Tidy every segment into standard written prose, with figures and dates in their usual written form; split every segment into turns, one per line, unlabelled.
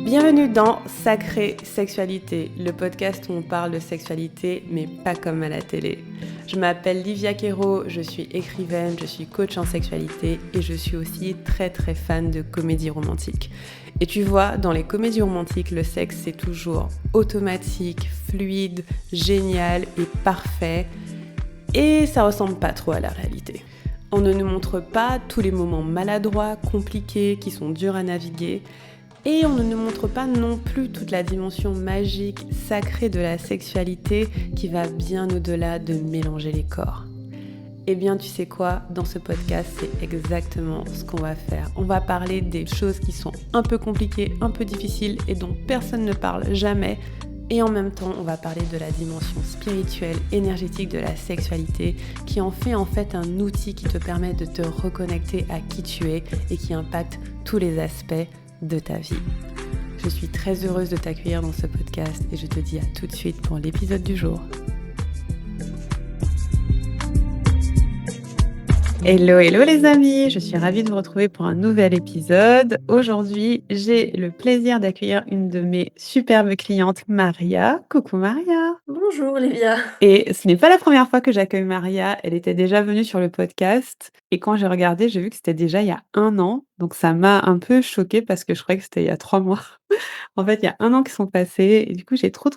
Bienvenue dans Sacrée Sexualité, le podcast où on parle de sexualité, mais pas comme à la télé. Je m'appelle Livia Quero, je suis écrivaine, je suis coach en sexualité et je suis aussi très fan de comédie romantique. Et tu vois, dans les comédies romantiques, le sexe c'est toujours automatique, fluide, génial et parfait. Et ça ressemble pas trop à la réalité. On ne nous montre pas tous les moments maladroits, compliqués, qui sont durs à naviguer. Et on ne nous montre pas non plus toute la dimension magique, sacrée de la sexualité qui va bien au-delà de mélanger les corps. Eh bien, tu sais quoi, dans ce podcast, c'est exactement ce qu'on va faire. On va parler des choses qui sont un peu compliquées, un peu difficiles et dont personne ne parle jamais. Et en même temps, on va parler de la dimension spirituelle, énergétique de la sexualité qui en fait un outil qui te permet de te reconnecter à qui tu es et qui impacte tous les aspects de ta vie. Je suis très heureuse de t'accueillir dans ce podcast et je te dis à tout de suite pour l'épisode du jour. Hello les amis, je suis ravie de vous retrouver pour un nouvel épisode. Aujourd'hui, j'ai le plaisir d'accueillir une de mes superbes clientes, Maria. Coucou Maria.
Bonjour Livia.
Et ce n'est pas la première fois que j'accueille Maria, elle était déjà venue sur le podcast et quand j'ai regardé, j'ai vu que c'était déjà il y a 1 an, donc ça m'a un peu choquée parce que je croyais que c'était il y a 3 mois. En fait, il y a 1 an qui sont passés et du coup, j'ai trop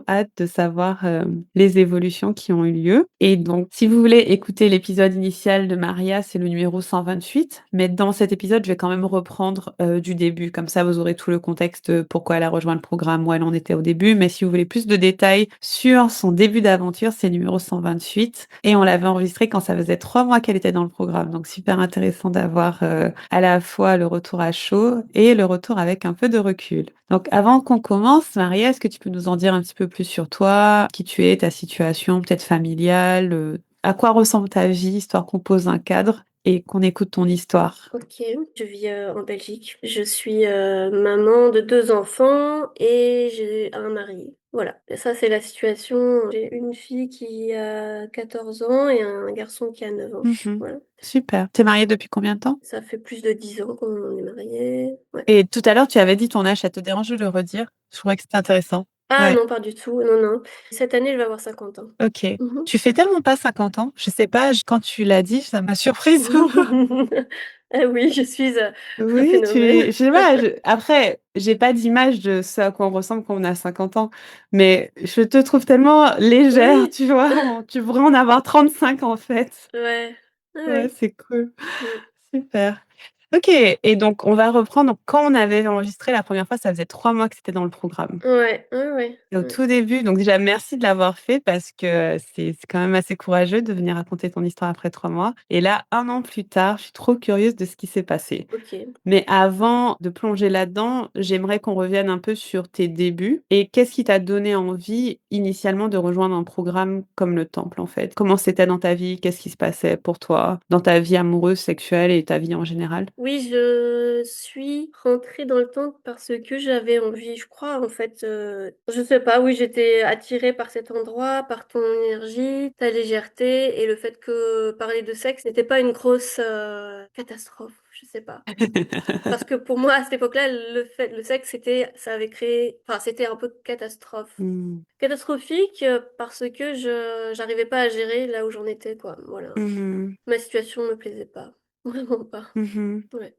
hâte de savoir, les évolutions qui ont eu lieu et donc si vous voulez écouter l'épisode initial de Maria, c'est le numéro 128, mais dans cet épisode, je vais quand même reprendre, du début. Comme ça, vous aurez tout le contexte, pourquoi elle a rejoint le programme, où elle en était au début. Mais si vous voulez plus de détails sur son début d'aventure, c'est le numéro 128 et on l'avait enregistré quand ça faisait 3 mois qu'elle était dans le programme. Donc super intéressant d'avoir, à la fois le retour à chaud et le retour avec un peu de recul. Donc avant qu'on commence, Maria, est-ce que tu peux nous en dire un petit peu plus sur toi, qui tu es, ta situation peut-être familiale, à quoi ressemble ta vie, histoire qu'on pose un cadre et qu'on écoute ton histoire?
Ok, je vis en Belgique. Je suis maman de 2 enfants et j'ai un mari. Voilà, et ça c'est la situation. J'ai une fille qui a 14 ans et un garçon qui a 9 ans.
Mmh.
Voilà,
Super. Tu es mariée depuis combien de temps?
ça fait plus de 10 ans qu'on est mariés. Ouais.
Et tout à l'heure, tu avais dit ton âge, ça te dérange de le redire? Je trouvais que c'était intéressant.
Ah
Ouais,
non, pas du tout. Non, non. Cette année, je vais avoir 50 ans.
OK.
Mhm.
Tu fais tellement pas 50 ans, je sais pas, j quand tu l'as dit, ça m'a surprise.
Ah oui, je suis un
Oui, tu es
phénomène.
je sais pas, après, j'ai pas d'image de ce à quoi on ressemble quand on a 50 ans, mais je te trouve tellement légère,
Oui,
tu vois? Tu pourrais en avoir 35 en fait.
ouais. Ah
Ouais,
oui.
c'est cool.
Mm.
Super. OK et donc on va reprendre, donc quand on avait enregistré la première fois, ça faisait 3 mois que tu étais dans le programme.
Ouais, ouais, ouais.
Et au tout début, donc déjà merci de l'avoir fait parce que c'est quand même assez courageux de venir raconter ton histoire après 3 mois et là, 1 an plus tard, je suis trop curieuse de ce qui s'est passé.
OK.
Mais avant de plonger là-dedans, j'aimerais qu'on revienne un peu sur tes débuts et qu'est-ce qui t'a donné envie initialement de rejoindre un programme comme le Temple, en fait? Comment c'était dans ta vie? Qu'est-ce qui se passait pour toi dans ta vie amoureuse, sexuelle et ta vie en général?
Oui, je suis rentrée dans le temple parce que j'avais envie, je crois, en fait, je sais pas, oui, j'étais attirée par cet endroit, par ton énergie, ta légèreté et le fait que parler de sexe n'était pas une grosse, catastrophe, je sais pas. Parce que pour moi, à cette époque-là, le sexe, ça avait créé, enfin, c'était un peu catastrophe.
Mmh.
Catastrophique, parce que je j'arrivais pas à gérer là où j'en étais, quoi, voilà.
Mmh mh.
Ma situation me plaisait pas, vraiment pas.
Mmh.
Ouais.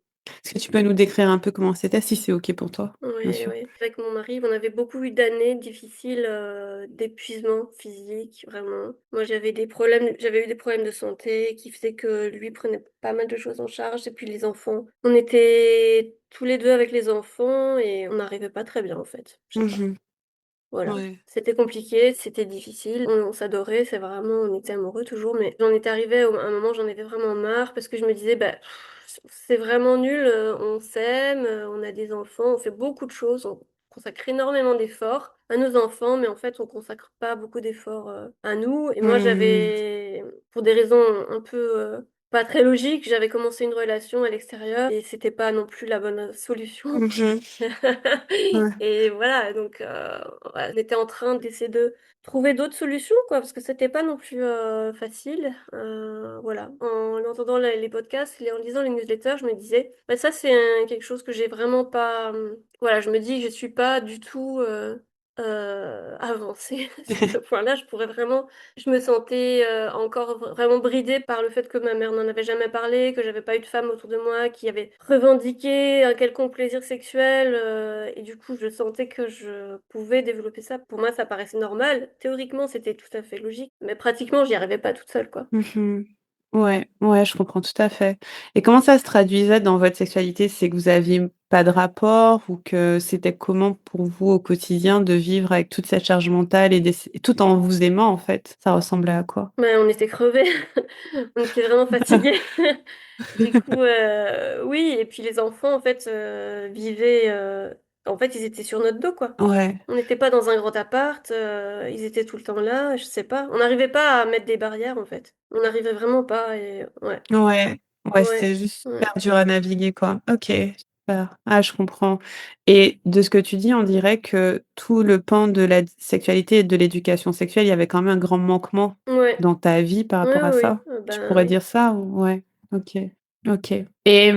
Est-ce que tu peux nous décrire un peu comment c'était? Si c'est OK pour toi, bien
Ouais,
sûr.
ouais. Avec mon mari, on avait beaucoup eu d'années difficiles, d'épuisement physique, vraiment. Moi, j'avais eu des problèmes de santé qui faisaient que lui prenait pas mal de choses en charge et puis les enfants. On était tous les 2 avec les enfants et on n'arrivait pas très bien, en fait. Je sais pas.
Mmh.
Voilà.
Ouais.
C'était compliqué, c'était difficile. On s'adorait, c'est vraiment on était amoureux toujours, mais j'en étais arrivée à un moment, j'en avais vraiment marre parce que je me disais: «Bah, c'est vraiment nul, on s'aime, on a des enfants, on fait beaucoup de choses, on consacre énormément d'efforts à nos enfants, mais en fait, on consacre pas beaucoup d'efforts, à nous» et moi,
Mmh.
j'avais pour des raisons un peu, pas très logique. J'avais commencé une relation à l'extérieur et c'était pas non plus la bonne solution.
Mhm. Ouais.
Et voilà, donc ouais, on était en train d'essayer de trouver d'autres solutions, quoi, parce que c'était pas non plus facile. Voilà, en entendant les podcasts, en lisant les newsletters, je me disais, bah, ça c'est quelque chose que j'ai vraiment pas. Voilà, je me dis que je suis pas du tout avancée sur ce point-là. Je pourrais vraiment je me sentais encore vraiment bridée par le fait que ma mère n'en avait jamais parlé, que j'avais pas eu de femme autour de moi qui avait revendiqué un quelconque plaisir sexuel, et du coup, je sentais que je pouvais développer ça. Pour moi, ça paraissait normal. Théoriquement, c'était tout à fait logique, mais pratiquement, j'y arrivais pas toute seule, quoi.
Mhm. Ouais, ouais, je comprends tout à fait. Et comment ça se traduisait dans votre sexualité? C'est que vous aviez pas de rapport ou que c'était comment pour vous au quotidien de vivre avec toute cette charge mentale et tout en vous aimant en fait? Ça ressemblait à quoi?
Mais on était crevés, on était vraiment fatigués. Du coup, oui, et puis les enfants, en fait, vivaient. En fait, ils étaient sur notre dos, quoi.
Ouais,
On n'était pas dans un grand appart, ils étaient tout le temps là, je sais pas. On n'arrivait pas à mettre des barrières, en fait. On n'arrivait vraiment pas, et ouais,
ouais, ouais,
ouais,
c'était juste
ouais.
super dur à naviguer quoi. Ok, super. Ah, je comprends. Et de ce que tu dis, on dirait que tout le pan de la sexualité et de l'éducation sexuelle, il y avait quand même un grand manquement
Ouais,
dans ta vie par
oui,
rapport à
oui, oui.
ça. Tu
Ben
pourrais
oui.
dire ça ou... Ouais, ok. Ok. Et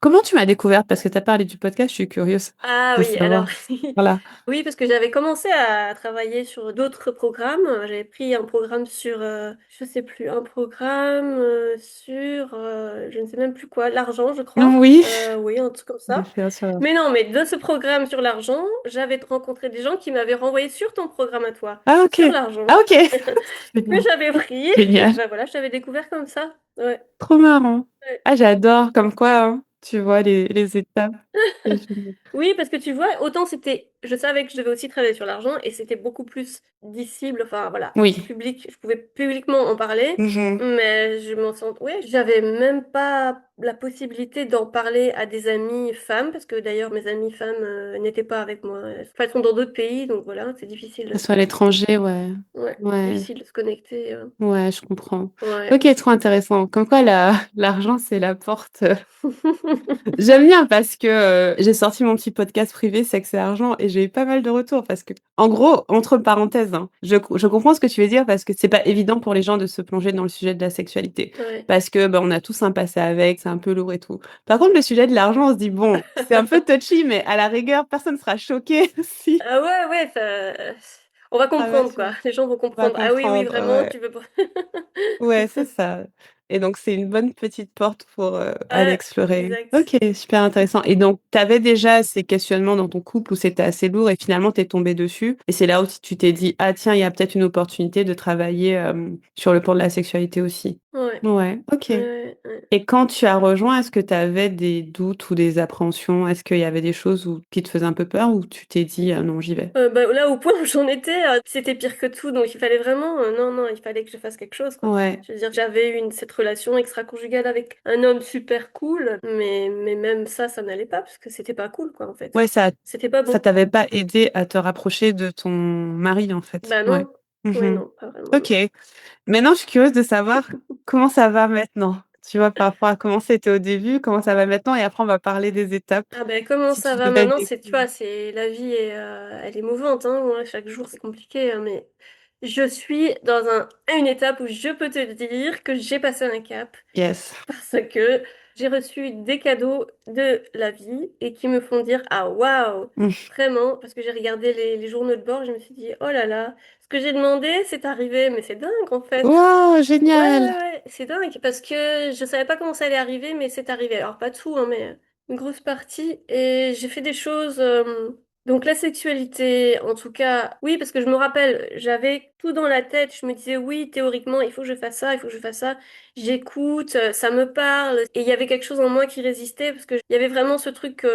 comment tu m'as découverte? Parce que tu as parlé du podcast, je suis curieuse
Ah
de
oui, alors,
savoir. Voilà.
oui, parce que j'avais commencé à travailler sur d'autres programmes. J'avais pris un programme sur, je sais plus, un programme sur, je ne sais même plus quoi, l'argent, je crois.
Oui,
Oui, un truc comme
j'ai
ça.
fait ça.
Mais non, mais de ce programme sur l'argent, j'avais rencontré des gens qui m'avaient renvoyé sur ton programme à toi,
Ah, ok.
sur l'argent,
Ah, ok.
que
Génial.
j'avais pris. Et
Génial.
ben voilà, je t'avais découvert comme ça. Ouais.
Trop marrant.
Ouais.
Ah, j'adore. Comme quoi, hein, tu vois les étapes. C'est génial.
Oui, parce que tu vois, autant c'était, je savais que je devais aussi travailler sur l'argent et c'était beaucoup plus dissible, enfin voilà,
Oui.
public, je pouvais publiquement en parler,
Mhm.
mais je m'en sens, ouais, j'avais même pas la possibilité d'en parler à des amies femmes, parce que d'ailleurs mes amies femmes n'étaient pas avec moi. Enfin, elles sont dans d'autres pays, donc voilà, c'est
Que ce soit à l'étranger, ouais.
ouais,
Ouais.
difficile de se connecter.
Ouais, je comprends.
Ouais.
Ok, trop intéressant. Comme quoi, l'argent, c'est la porte. J'aime bien parce que j'ai sorti mon petit podcast privé Sexe et Argent et j'ai eu pas mal de retours parce que, en gros, entre parenthèses, hein, je comprends ce que tu veux dire parce que c'est pas évident pour les gens de se plonger dans le sujet de la sexualité
Ouais.
parce que on a tous un passé avec, c'est un peu lourd et tout. Par contre, le sujet de l'argent, on se dit bon, c'est un peu touchy, mais à la rigueur, personne sera choqué si.
Ah ouais, ouais, on va
Ah ouais,
comprendre, quoi. Les gens vont
on va
comprendre. Ah oui, oui,
comprendre.
vraiment,
Ouais.
tu veux pas.
Ouais, c'est ça. Et donc, c'est une bonne petite porte pour aller
Ouais,
explorer.
exact.
Ok, super intéressant. Et donc, tu avais déjà ces questionnements dans ton couple où c'était assez lourd et finalement, tu es tombé dessus. Et c'est là où tu t'es dit, ah tiens, il y a peut-être une opportunité de travailler sur le plan de la sexualité aussi.
Ouais,
Ouais, ok.
ouais, ouais.
Et quand tu as rejoint, est-ce que tu avais des doutes ou des appréhensions? Est-ce qu'il y avait des choses qui te faisaient un peu peur ou tu t'es dit, non, j'y vais?
Bah, là, au point où j'en étais, c'était pire que tout, donc il fallait vraiment, non, non, il fallait que je fasse quelque chose, quoi.
Ouais.
Je veux dire, j'avais eu cette relation extra-conjugale avec un homme super cool, mais même ça n'allait pas, parce que c'était pas cool, quoi, en fait.
Ouais,
C'était pas
ça
bon.
t'avait pas aidé à te rapprocher de ton mari, en fait.
Bah
Ouais.
non, ouais,
Mhm.
non, pas vraiment,
Ok.
non.
Maintenant, je suis curieuse de savoir comment ça va maintenant. Tu vois, par rapport à comment c'était au début, comment ça va maintenant, et après, on va parler des étapes.
Ah ben comment
Si
ça
tu
va
devais le
maintenant? C'est, tu
décrire.
vois, c'est la vie elle est mouvante, hein. Moi, chaque jour c'est compliqué, hein, mais je suis dans une étape où je peux te dire que j'ai passé un cap
Yes.
parce que j'ai reçu des cadeaux de la vie et qui me font dire ah waouh,
Mm.
vraiment, parce que j'ai regardé les journaux de bord, je me suis dit oh là là, ce que j'ai demandé c'est arrivé, mais c'est dingue en fait.
Wow,
Ouais,
génial.
ouais, ouais, c'est dingue parce que je savais pas comment ça allait arriver, mais c'est arrivé. Alors, pas tout, hein, mais une grosse partie. Et j'ai fait des choses. Donc, la sexualité, en tout cas, oui, parce que je me rappelle, j'avais tout dans la tête. Je me disais, oui, théoriquement, il faut que je fasse ça, il faut que je fasse ça. J'écoute, ça me parle. Et il y avait quelque chose en moi qui résistait parce que il y avait vraiment ce truc.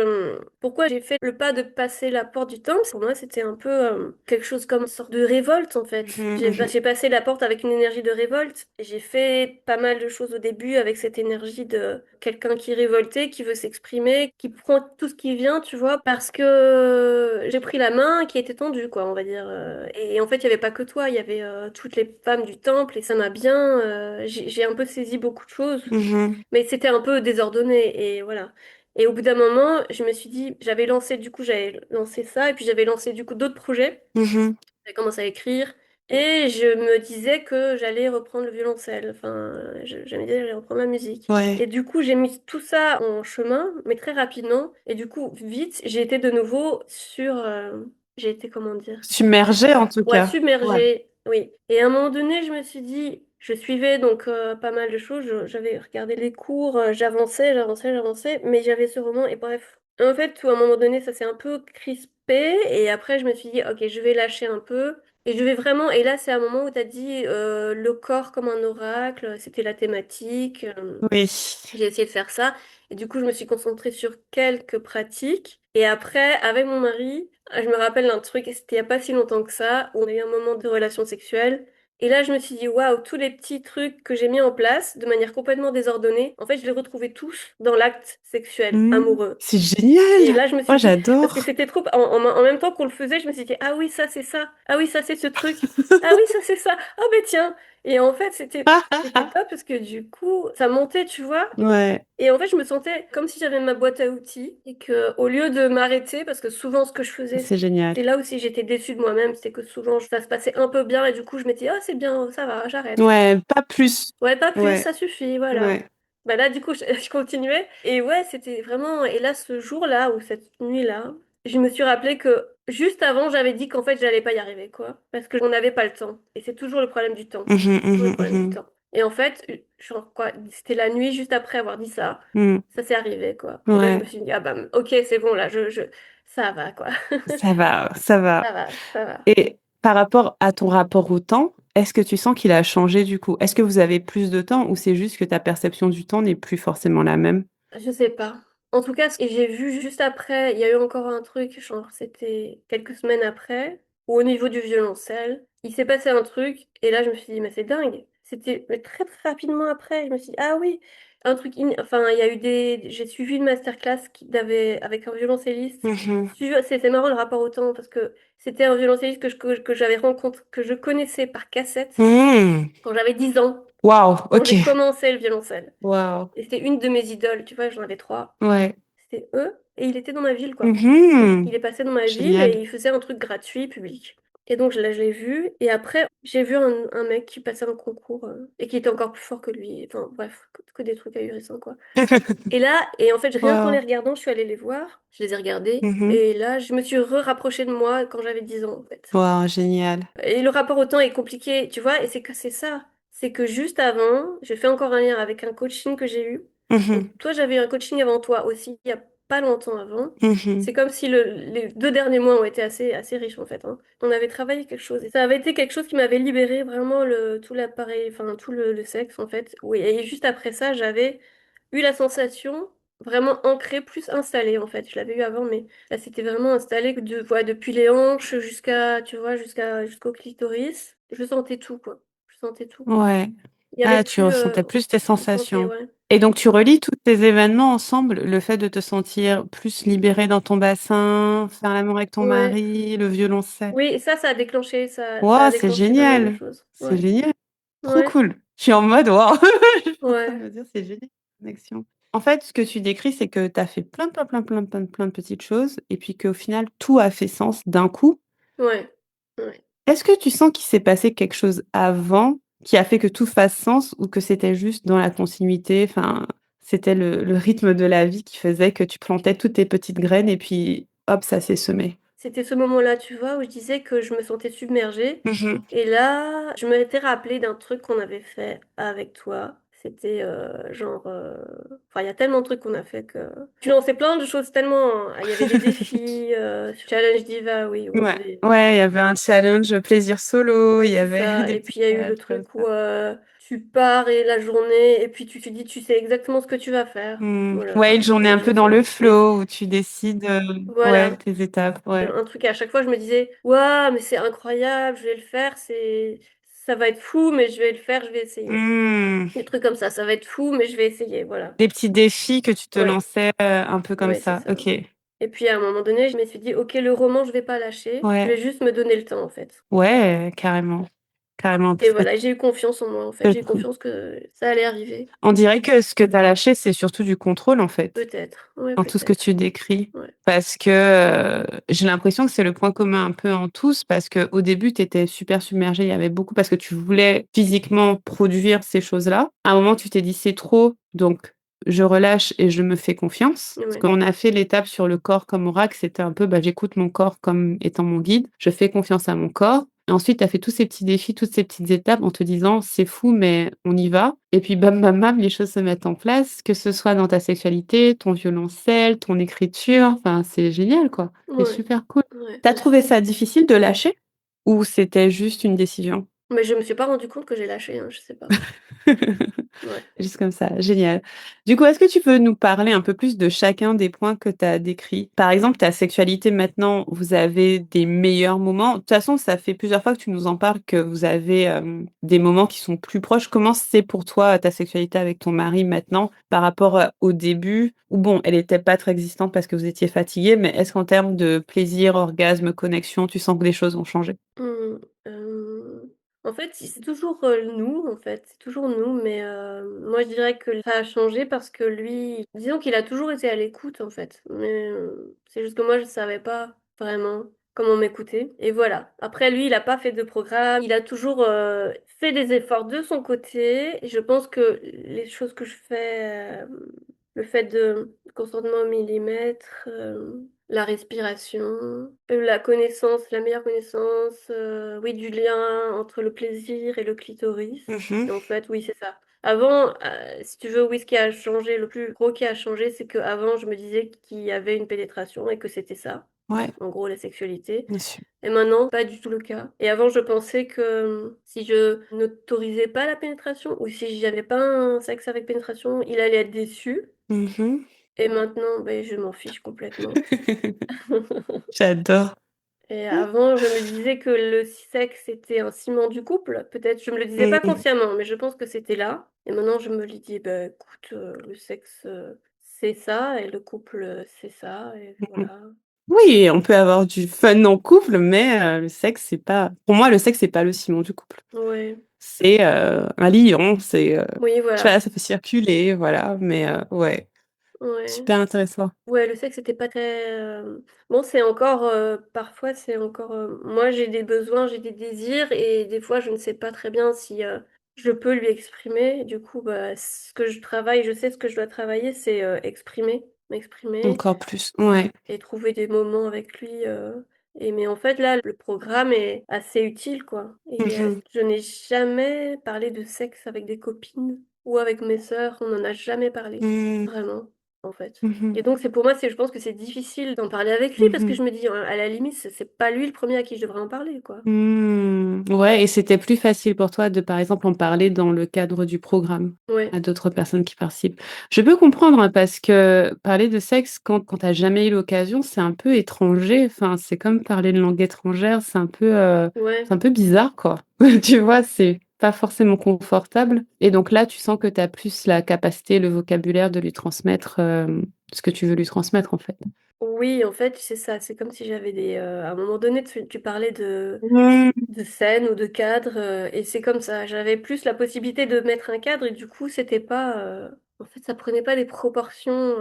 Pourquoi j'ai fait le pas de passer la porte du temps? Pour moi, c'était un peu quelque chose comme une sorte de révolte, en fait.
Mhm, mhm.
J'ai passé la porte avec une énergie de révolte. J'ai fait pas mal de choses au début avec cette énergie de quelqu'un qui est révolté, qui veut s'exprimer, qui prend tout ce qui vient, tu vois, parce que j'ai pris la main qui était tendue, quoi, on va dire. Et en fait, il n'y avait pas que toi, il y avait toutes les femmes du temple et ça m'a bien. J'ai un peu saisi beaucoup de choses,
Mhm.
mais c'était un peu désordonné et voilà. Et au bout d'un moment, je me suis dit, j'avais lancé ça et puis j'avais lancé du coup d'autres projets.
Mhm.
J'ai commencé à écrire et je me disais que j'allais reprendre le violoncelle. Enfin, je me disais que j'allais reprendre ma musique.
Ouais.
Et du coup, j'ai mis tout ça en chemin, mais très rapidement. Et du coup, vite, j'ai été de nouveau j'ai été, comment dire?
Submergée en tout
Ouais,
cas. Ouais.
submergée, oui. Et à un moment donné, je me suis dit, je suivais donc pas mal de choses. J'avais regardé les cours, j'avançais, mais j'avais ce roman et bref. En fait, à un moment donné, ça s'est un peu crispé et après, je me suis dit, ok, je vais lâcher un peu et je vais vraiment. Et là, c'est un moment où tu as dit le corps comme un oracle, c'était la thématique.
Oui.
J'ai essayé de faire ça. Et du coup, je me suis concentrée sur quelques pratiques. Et après, avec mon mari, je me rappelle d'un truc, et c'était il n'y a pas si longtemps que ça, où on a eu un moment de relation sexuelle. Et là, je me suis dit, waouh, tous les petits trucs que j'ai mis en place de manière complètement désordonnée, en fait, je les retrouvais tous dans l'acte sexuel, amoureux.
C'est
Et
génial.
là, je me suis
Moi,
dit, parce que
j'adore.
c'était trop, en même temps qu'on le faisait, je me suis dit, ah oui, ça, c'est ça. Ah oui, ça, c'est ce truc. Ah oui, ça, c'est ça. Ah ben tiens. Et en fait, c'était top parce que du coup, ça montait, tu vois.
Ouais,
Et en fait, je me sentais comme si j'avais ma boîte à outils et que au lieu de m'arrêter, parce que souvent ce que je faisais,
c'est génial.
c'est là aussi j'étais déçue de moi-même, c'est que souvent ça se passait un peu bien et du coup je m'étais dit, ah c'est bien, ça va, j'arrête.
Ouais, pas plus.
Ouais, pas plus,
Ouais,
ça suffit, voilà.
ouais.
Bah là, du coup, je continuais. Et ouais, c'était vraiment. Et là, ce jour-là, ou cette nuit-là, je me suis rappelé que juste avant, j'avais dit qu'en fait, j'allais pas y arriver, quoi. Parce que on n'avait pas le temps. Et c'est toujours le problème du temps.
Mhm,
Toujours le
mhm,
problème du
mhm.
temps. Et en fait, genre, quoi, c'était la nuit juste après avoir dit ça.
Mhm.
Ça s'est arrivé, quoi. Et là, je me
Ouais,
suis dit, ah bah, ok, c'est bon, là, ça va, quoi.
ça va, ça va.
Ça va, ça va.
Et par rapport à ton rapport au temps, est-ce que tu sens qu'il a changé du coup? Est-ce que vous avez plus de temps ou c'est juste que ta perception du temps n'est plus forcément la même?
Je sais pas. En tout cas, ce que j'ai vu juste après, il y a eu encore un truc, genre c'était quelques semaines après, où au niveau du violoncelle, il s'est passé un truc, et là je me suis dit, mais c'est dingue. C'était mais très très rapidement après, je me suis dit, ah oui, un truc, enfin il y a eu j'ai suivi une masterclass avec un violoncelliste.
Mhm.
C'est marrant le rapport au temps, parce que c'était un violoncelliste que j'avais rencontré, que je connaissais par cassette
Mhm.
quand j'avais 10 ans,
Waouh,
quand
ok.
j'ai commencé le violoncelle.
Waouh.
Et c'était une de mes idoles, tu vois, j'en avais trois.
Ouais.
C'était eux, et il était dans ma ville, quoi.
Mhm.
Il est passé dans ma ville
Génial.
et il faisait un truc gratuit, public. Et donc là, je l'ai vu, et après, j'ai vu un mec qui passait un concours et qui était encore plus fort que lui. Enfin, bref, que des trucs ahurissants, quoi. Et là, et en fait, rien qu'en les
Waouh.
regardant, je suis allée les voir, je les ai regardés,
Mhm.
et là, je me suis rapprochée de moi quand j'avais 10 ans, en fait.
Waouh, génial.
Et le rapport au temps est compliqué, tu vois, et c'est que c'est ça. C'est que juste avant, j'ai fait encore un lien avec un coaching que j'ai eu. Donc,
Mhm.
toi, j'avais eu un coaching avant toi aussi, il y a pas longtemps avant.
Mhm.
C'est comme si les 2 derniers mois ont été assez riches en fait, hein. On avait travaillé quelque chose et ça avait été quelque chose qui m'avait libéré vraiment tout l'appareil, enfin tout le sexe en fait. Oui, et juste après ça, j'avais eu la sensation vraiment ancrée, plus installée en fait. Je l'avais eu avant, mais là c'était vraiment installé ouais, depuis les hanches jusqu'à, tu vois, jusqu'au clitoris. Je sentais tout quoi. Je sentais tout.
Ouais.
Il y avait
Ah, tu
plus,
ressentais plus tes
je sentais,
sensations.
ouais.
Et donc, tu relis tous tes événements ensemble, le fait de te sentir plus libérée dans ton bassin, faire l'amour avec ton
Ouais.
mari, le violoncelle.
Oui, et ça a déclenché, ça a
Waouh, c'est
déclenché pas mal de
génial.
choses.
C'est
Ouais.
génial. Trop
Ouais.
cool. Je suis en mode, waouh. Je suis en train de
Ouais.
me dire, c'est génial, connexion. En fait, ce que tu décris, c'est que tu as fait plein, plein, plein, plein, plein, plein de petites choses et puis qu'au final, tout a fait sens d'un coup.
Ouais. Ouais.
Est-ce que tu sens qu'il s'est passé quelque chose avant qui a fait que tout fasse sens ou que c'était juste dans la continuité, enfin, c'était le rythme de la vie qui faisait que tu plantais toutes tes petites graines et puis hop, ça s'est semé?
C'était ce moment-là, tu vois, où je disais que je me sentais submergée.
Mmh.
Et là, je m'étais rappelé d'un truc qu'on avait fait avec toi. C'était enfin, il y a tellement de trucs qu'on a fait que... Tu lançais plein de choses tellement, hein. Il y avait des défis, sur Challenge Diva, oui, où on
Ouais,
devait...
ouais, il y avait un challenge plaisir solo, il
Ouais,
y
c'est
avait
ça.
des
Et
petits
puis il y a eu le
challenges comme
truc où
ça.
tu pars et la journée, et puis tu te dis, tu sais exactement ce que tu vas faire.
Mmh.
Voilà,
Ouais,
enfin,
une journée un
je
peu dans le
sais.
flow où tu décides, ouais,
Voilà.
tes étapes, ouais.
Un truc à chaque fois, je me disais, waouh, mais c'est incroyable, je vais le faire, ça va être fou, mais je vais le faire, je vais essayer.
Mmh.
Des trucs comme ça va être fou, mais je vais essayer, voilà.
Des petits défis que tu te
Ouais,
lançais, un peu comme
ouais, c'est
ça.
ça.
OK.
Et puis à un moment donné, je me suis dit: «OK, le roman, je vais pas lâcher, je
Ouais,
vais juste me donner le temps, en fait».
ouais, carrément, carrément.
Et
Parce que
voilà, j'ai eu confiance en moi, en fait.
je
J'ai eu
trouve
confiance que ça allait arriver.
on dirait que ce que tu as lâché, c'est surtout du contrôle, en fait,
Peut-être, ouais,
dans tout ce que
peut-être.
tu décris.
Ouais.
Parce que, j'ai l'impression que c'est le point commun un peu en tous, parce qu'au début, tu étais super submergée, il y avait beaucoup parce que tu voulais physiquement produire ces choses-là. À un moment, tu t'es dit: «C'est trop, donc je relâche et je me fais confiance». Parce
Ouais.
qu'on a fait l'étape sur le corps comme oracle, c'était un peu, bah, j'écoute mon corps comme étant mon guide, je fais confiance à mon corps. Et ensuite, tu as fait tous ces petits défis, toutes ces petites étapes en te disant: «C'est fou, mais on y va». Et puis bam, bam, bam, les choses se mettent en place, que ce soit dans ta sexualité, ton violoncelle, ton écriture, enfin, c'est génial, quoi. C'est
Ouais.
super cool.
Ouais,
Tu as trouvé
merci.
ça difficile de lâcher? Ou c'était juste une décision?
Mais je me suis pas rendu compte que j'ai lâché, hein, je sais pas. Ouais.
Juste comme ça, génial. Du coup, est-ce que tu peux nous parler un peu plus de chacun des points que tu as décrits? Par exemple, ta sexualité maintenant, vous avez des meilleurs moments? De toute façon, ça fait plusieurs fois que tu nous en parles que vous avez, des moments qui sont plus proches. Comment c'est pour toi, ta sexualité avec ton mari maintenant par rapport, au début où bon, elle était pas très existante parce que vous étiez fatigués, mais est-ce qu'en termes de plaisir, orgasme, connexion, tu sens que les choses ont changé?
Mmh, en fait, c'est toujours, nous, en fait, c'est toujours nous, mais moi, je dirais que ça a changé parce que lui, disons qu'il a toujours été à l'écoute, en fait, mais c'est juste que moi, je savais pas vraiment comment m'écouter et voilà. Après lui, il a pas fait de programme, il a toujours, fait des efforts de son côté et je pense que les choses que je fais, le fait de consentement au millimètre, la respiration, la connaissance, la meilleure connaissance, oui, du lien entre le plaisir et le clitoris.
Mmh.
Et en fait, oui, c'est ça. Avant, si tu veux, oui, ce qui a changé, le plus gros qui a changé, c'est qu'avant, je me disais qu'il y avait une pénétration et que c'était ça,
Ouais,
en gros, la sexualité.
bien sûr.
Et maintenant, pas du tout le cas. Et avant, je pensais que si je n'autorisais pas la pénétration ou si j'avais pas un sexe avec pénétration, il allait être déçu.
Mmh.
Et maintenant, beh, je m'en fiche complètement.
J'adore.
Et avant, je me disais que le sexe était un ciment du couple. Peut-être, je me le disais pas
Mmh.
consciemment, mais je pense que c'était là. Et maintenant, je me le dis: «Bah, écoute, le sexe, c'est ça et le couple, c'est ça et
Mmh.
voilà».
Oui, on peut avoir du fun en couple, mais le sexe, c'est pas pour moi, le sexe, c'est pas le ciment du couple.
Ouais,
C'est, un lion,
oui,
je sais
voilà.
pas, ça fait circuler, voilà, mais ouais,
Ouais.
super intéressant.
Ouais, le sexe était pas très, bon, c'est encore, parfois, c'est encore, moi, j'ai des besoins, j'ai des désirs et des fois, je ne sais pas très bien si, je peux lui exprimer. Du coup, bah, ce que je travaille, je sais ce que je dois travailler, c'est, m'exprimer
Encore plus, ouais.
et trouver des moments avec lui, et mais en fait, là, le programme est assez utile, quoi et
Mmh mh.
je n'ai jamais parlé de sexe avec des copines ou avec mes sœurs, on n'en a jamais parlé,
Mmh.
vraiment, en fait
Mmh mh.
et donc c'est pour moi, c'est je pense que c'est difficile d'en parler avec lui
Mmh
parce que
mh.
je me dis: «À la limite, c'est pas lui le premier à qui je devrais en parler, quoi».
Mmh. Ouais, et c'était plus facile pour toi de, par exemple, en parler dans le cadre du programme,
Ouais,
à d'autres personnes qui participent. Je peux comprendre, hein, parce que parler de sexe quand tu as jamais eu l'occasion, c'est un peu étranger, enfin, c'est comme parler une langue étrangère,
ouais.
c'est un peu bizarre, quoi. Tu vois? C'est pas forcément confortable et donc là, tu sens que tu as plus la capacité, le vocabulaire de lui transmettre, ce que tu veux lui transmettre, en fait.
Oui, en fait, c'est ça, c'est comme si j'avais des, à un moment donné, tu parlais
Mmh.
de scène ou de cadre, et c'est comme ça. J'avais plus la possibilité de mettre un cadre et du coup, c'était pas, en fait, ça prenait pas des proportions,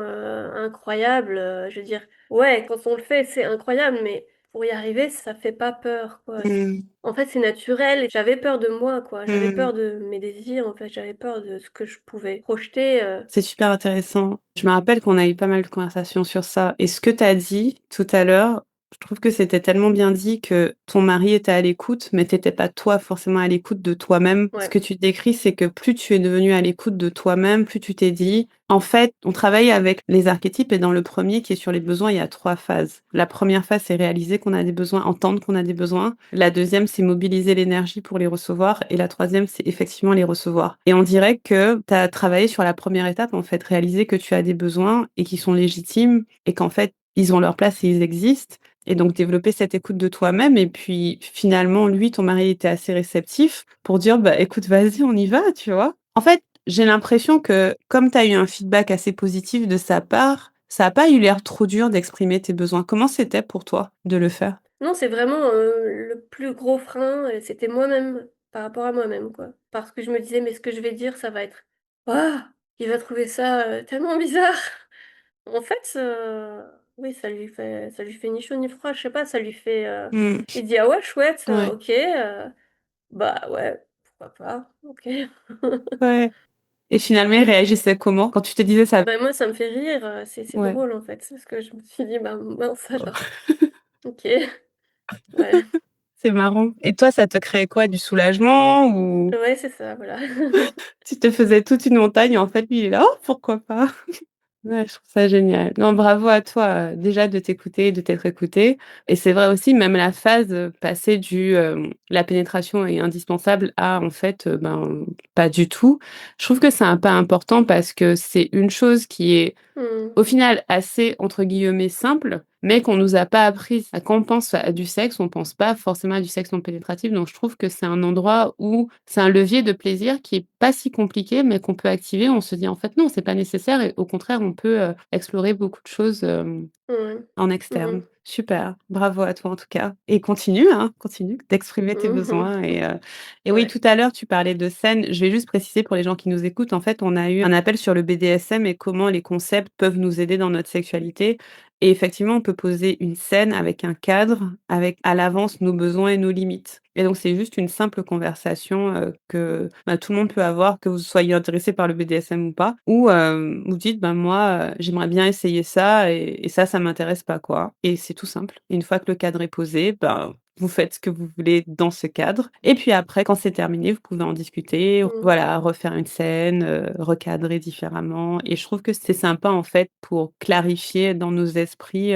incroyables, je veux dire, ouais, quand on le fait, c'est incroyable, mais pour y arriver, ça fait pas peur, quoi.
Mmh.
En fait, c'est naturel. J'avais peur de moi, quoi. J'avais
Mmh.
peur de mes désirs, en fait. J'avais peur de ce que je pouvais projeter,
C'est super intéressant. Je me rappelle qu'on a eu pas mal de conversations sur ça et ce que tu as dit tout à l'heure, je trouve que c'était tellement bien dit que ton mari était à l'écoute, mais tu étais pas toi forcément à l'écoute de toi-même. Ce
ouais,
que tu décris, c'est que plus tu es devenu à l'écoute de toi-même, plus tu t'es dit en fait, on travaille avec les archétypes et dans le premier qui est sur les besoins, il y a 3 phases. La première phase, c'est réaliser qu'on a des besoins, entendre qu'on a des besoins. La deuxième, c'est mobiliser l'énergie pour les recevoir et la troisième, c'est effectivement les recevoir. Et on dirait que tu as travaillé sur la première étape, en fait, réaliser que tu as des besoins et qui sont légitimes et qu'en fait, ils ont leur place et ils existent. Et donc développer cette écoute de toi-même et puis finalement, lui, ton mari était assez réceptif pour dire: «Bah, écoute, vas-y, on y va», tu vois? En fait, j'ai l'impression que comme tu as eu un feedback assez positif de sa part, Ça a pas eu l'air trop dur d'exprimer tes besoins. Comment c'était pour toi de le faire?
Non, c'est vraiment, le plus gros frein, c'était moi-même, par rapport à moi-même, quoi. Parce que je me disais: «Mais ce que je vais dire, ça va être: "Ah! Il va trouver ça, tellement bizarre"». En fait, oui, ça lui fait ni chaud ni froid, je sais pas, ça lui fait,
Mmh.
il dit: «Ah ouais, chouette,
Ouais.
OK, bah ouais, pourquoi pas, OK».
Ouais et finalement, il réagissait comment quand tu te disais ça?
Bah, moi, ça me fait rire, c'est
Ouais.
drôle, en fait. C'est ce que je me suis dit: «Bah, mince
Oh.
alors, OK, ouais».
C'est marrant et toi, ça te créait quoi? Du soulagement ou
Ouais, c'est ça, voilà.
tu te faisais toute une montagne, en fait, lui, il est là: «Oh pourquoi pas?» Ouais, je trouve ça génial. Non, bravo à toi, déjà de t'écouter, de t'être écouté et c'est vrai aussi même la phase, passer du, «la pénétration est indispensable» à en fait, ben, pas du tout. Je trouve que c'est un pas important parce que c'est une chose qui est
Mmh.
au final assez entre guillemets «simple», mais qu'on nous a pas appris. Quand on pense à du sexe, on pense pas forcément à du sexe non pénétratif, donc je trouve que c'est un endroit où c'est un levier de plaisir qui est pas si compliqué, mais qu'on peut activer. On se dit: «En fait non, c'est pas nécessaire» et au contraire, on peut, explorer beaucoup de choses,
Ouais.
en
Mmh
externe. Super, bravo à toi en tout cas et continue, hein, continue d'exprimer tes besoins et oui,
Ouais.
tout à l'heure, tu parlais de scène. Je vais juste préciser pour les gens qui nous écoutent, en fait, on a eu un appel sur le BDSM et comment les concepts peuvent nous aider dans notre sexualité et effectivement, on peut poser une scène avec un cadre, avec à l'avance nos besoins et nos limites et donc c'est juste une simple conversation, que, bah, tout le monde peut avoir, que vous soyez intéressé par le BDSM ou pas, ou vous dites: «Ben, moi, j'aimerais bien essayer ça et ça m'intéresse pas, quoi» et c'est tout simple. Une fois que le cadre est posé, ben, vous faites ce que vous voulez dans ce cadre et puis après, quand c'est terminé, vous pouvez en discuter,
Mmh.
voilà, refaire une scène, recadrer différemment et je trouve que c'est sympa, en fait, pour clarifier dans nos esprits,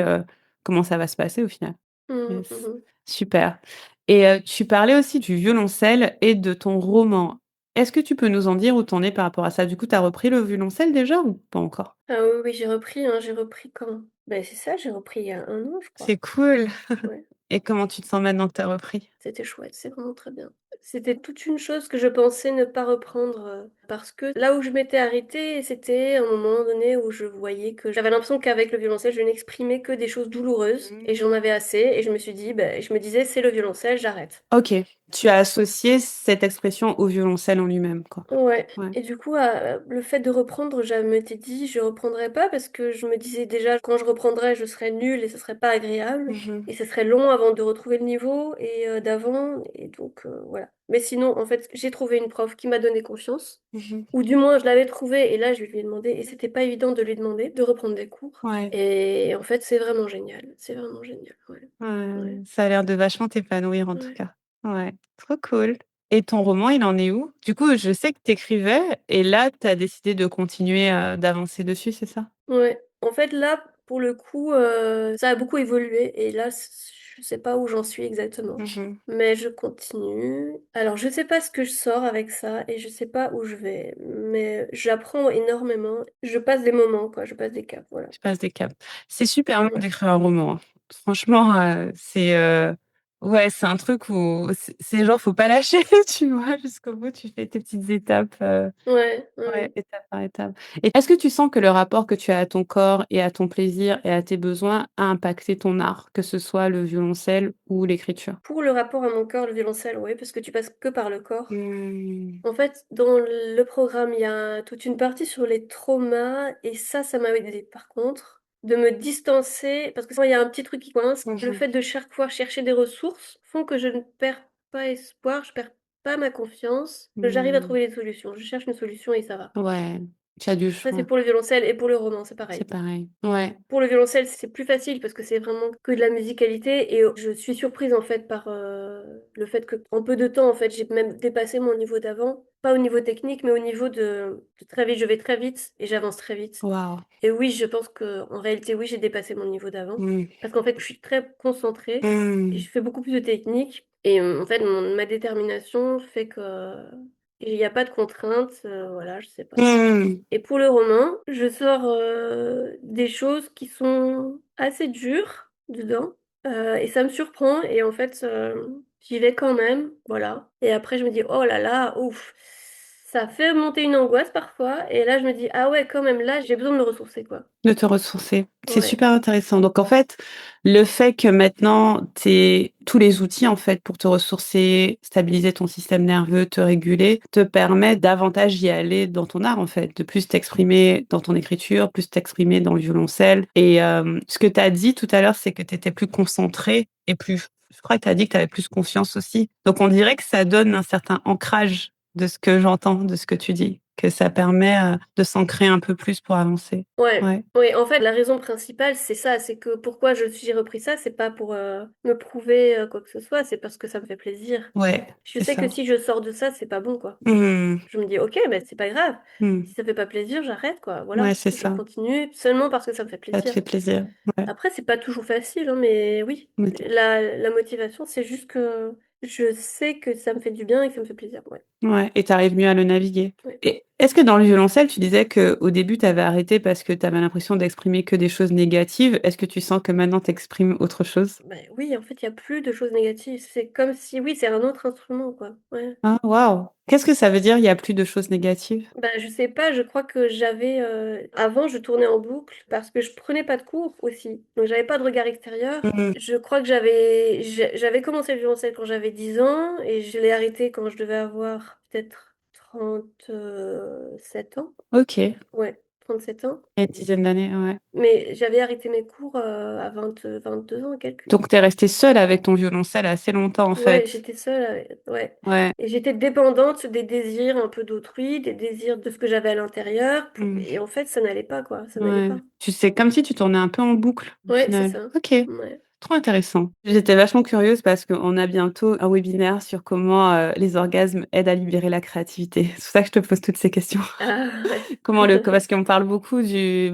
comment ça va se passer au final.
Mmh.
Yes,
Mmh.
super et tu parlais aussi du violoncelle et de ton roman. Est-ce que tu peux nous en dire où tu en es par rapport à ça? Du coup, tu as repris le violoncelle déjà ou pas encore?
Ah oui, oui, j'ai repris, hein, j'ai repris quand? Ben c'est ça, j'ai repris il y a 1 an, je crois.
C'est cool
Ouais,
et comment tu te sens maintenant que tu as repris?
c'était chouette, c'est vraiment très bien. C'était toute une chose que je pensais ne pas reprendre, parce que là où je m'étais arrêtée, c'était un moment donné où je voyais que j'avais l'impression qu'avec le violoncelle, je n'exprimais que des choses douloureuses et
Mmh.
j'en avais assez et je me suis dit, ben je me disais: «C'est le violoncelle, j'arrête».
OK, tu as associé cette expression au violoncelle en lui-même, quoi?
Ouais
Ouais.
et du coup, le fait de reprendre, je m'étais dit: «Je reprendrai pas» parce que je me disais déjà: «Quand je reprendrai, je serai nulle et ce serait pas agréable
Mmh.
et ce serait long avant de retrouver le niveau et d'avant» et donc voilà. Mais sinon, en fait, j'ai trouvé une prof qui m'a donné confiance
Mmh.
ou du moins je l'avais trouvée et là, je lui ai demandé et c'était pas évident de lui demander de reprendre des cours
Ouais.
et en fait, c'est vraiment génial, ouais, ouais,
Ça a l'air de vachement t'épanouir en tout
ouais.
cas. Ouais, trop cool et ton roman, il en est où? Du coup, je sais que tu écrivais et là, tu as décidé de continuer, d'avancer dessus, c'est ça?
Ouais, en fait, là, pour le coup, ça a beaucoup évolué et là, je sais pas où j'en suis exactement.
Mmh.
Mais je continue. Alors, je sais pas ce que je sors avec ça et je sais pas où je vais, mais j'apprends énormément. Je passe des moments, quoi, je passe des caps, voilà.
Tu passes des caps. C'est super long
Ouais.
d'écrire un roman, hein. Franchement, c'est, ouais, c'est un truc où c'est genre faut pas lâcher, tu vois? Jusqu'au bout, tu fais tes petites étapes,
Ouais,
ouais,
ouais.
étape par étape et est-ce que tu sens que le rapport que tu as à ton corps et à ton plaisir et à tes besoins a impacté ton art, que ce soit le violoncelle ou l'écriture?
Pour le rapport à mon corps, le violoncelle, ouais, parce que tu passes que par le corps.
Mmh.
En fait, dans le programme, il y a toute une partie sur les traumas et ça m'a aidé par contre, de me distancer parce que quand il y a un petit truc qui coince,
Mmh
le
mh.
fait de chaque fois chercher des ressources font que je ne perds pas espoir, je perds pas ma confiance, que j'arrive à
Mmh.
trouver des solutions. Je cherche une solution et ça va.
Ouais, tu as du
Ça, c'est
choix,
pour le violoncelle et pour le roman, c'est
c'est
pareil.
pareil. Ouais.
Pour le violoncelle, c'est plus facile parce que c'est vraiment que de la musicalité et je suis surprise, en fait, par, le fait qu'en peu de temps, en fait, j'ai même dépassé mon niveau d'avant. Pas au niveau technique, mais au niveau de très vite. Je vais très vite et j'avance très vite
Waouh.
et oui, je pense qu'en réalité, oui, j'ai dépassé mon niveau d'avant.
Mmh.
Parce qu'en fait, je suis très concentrée et
Mmh.
je fais beaucoup plus de technique et en fait, ma détermination fait que il y a pas de contraintes, voilà, je sais pas.
Mmh.
Et pour le roman, je sors, des choses qui sont assez dures dedans, et ça me surprend et en fait, j'y vais quand même, voilà et après je me dis: «Oh là là, ouf, Ça fait monter une angoisse parfois et là, je me dis: «Ah ouais, quand même, là, j'ai besoin de me ressourcer, quoi».
De te ressourcer. C'est
Ouais,
super intéressant. Donc en fait, le fait que maintenant tu aies tous les outils en fait pour te ressourcer, stabiliser ton système nerveux, te réguler, te permet davantage d'y aller dans ton art en fait, de plus t'exprimer dans ton écriture, plus t'exprimer dans le violoncelle. Et ce que tu as dit tout à l'heure, c'est que tu étais plus concentrée et plus je crois que tu as dit que tu avais plus confiance aussi. Donc on dirait que ça donne un certain ancrage de ce que j'entends, de ce que tu dis, que ça permet, de s'ancrer un peu plus pour avancer.
ouais,
Ouais,
ouais, en fait, la raison principale, c'est ça, c'est que pourquoi j'ai repris ça, c'est pas pour, me prouver, quoi que ce soit, c'est parce que ça me fait plaisir.
ouais,
Je
c'est
sais que
ça.
si je sors de ça, c'est pas bon, quoi.
Mmh.
Je me dis: «OK, mais c'est pas grave.
Mmh.
Si ça fait pas plaisir, j'arrête, quoi,
Ouais,
voilà.
c'est
Je
ça.
continue seulement parce que ça me fait
Ça te
plaisir».
fait plaisir. Ouais.
Après, c'est pas toujours facile, hein, mais oui,
Mais
la motivation, c'est juste que je sais que ça me fait du bien et que ça me fait plaisir, ouais,
ouais et tu arrives mieux à le naviguer.
ouais.
Et est-ce que dans le violoncelle, tu disais qu'au début, tu avais arrêté parce que tu avais l'impression d'exprimer que des choses négatives. Est-ce que tu sens que maintenant tu exprimes autre chose?
Bah, oui, en fait, il y a plus de choses négatives. C'est comme si oui, c'est un autre instrument, quoi, ouais.
Ah waouh! Qu'est-ce que ça veut dire, il y a plus de choses négatives?
Bah, je sais pas, je crois que j'avais, avant, je tournais en boucle parce que je prenais pas de cours aussi, donc j'avais pas de regard extérieur.
Mmh.
Je crois que j'avais commencé le violoncelle quand j'avais 10 ans et je l'ai arrêté quand je devais avoir peut-être 37 ans.
OK.
Ouais, 37 ans.
Il y a une dizaine d'années, ouais.
Mais j'avais arrêté mes cours, à 22 ans et quelques.
Donc tu es restée seule avec ton violoncelle assez longtemps, en
Ouais,
fait?
j'étais seule, ouais
Ouais.
et j'étais dépendante des désirs un peu d'autrui, des désirs de ce que j'avais à l'intérieur pour
Mmh.
et en fait, ça n'allait pas, quoi, ça n'allait
Ouais.
pas.
Tu sais, comme si tu tournais un peu en boucle, au
Ouais, c'est
final.
ça.
OK.
Ouais.
Trop intéressant. J'étais vachement curieuse parce qu'on a bientôt un webinaire sur comment, les orgasmes aident à libérer la créativité. C'est pour ça que je te pose toutes ces questions.
Ah ouais.
Comment le parce qu'on parle beaucoup du,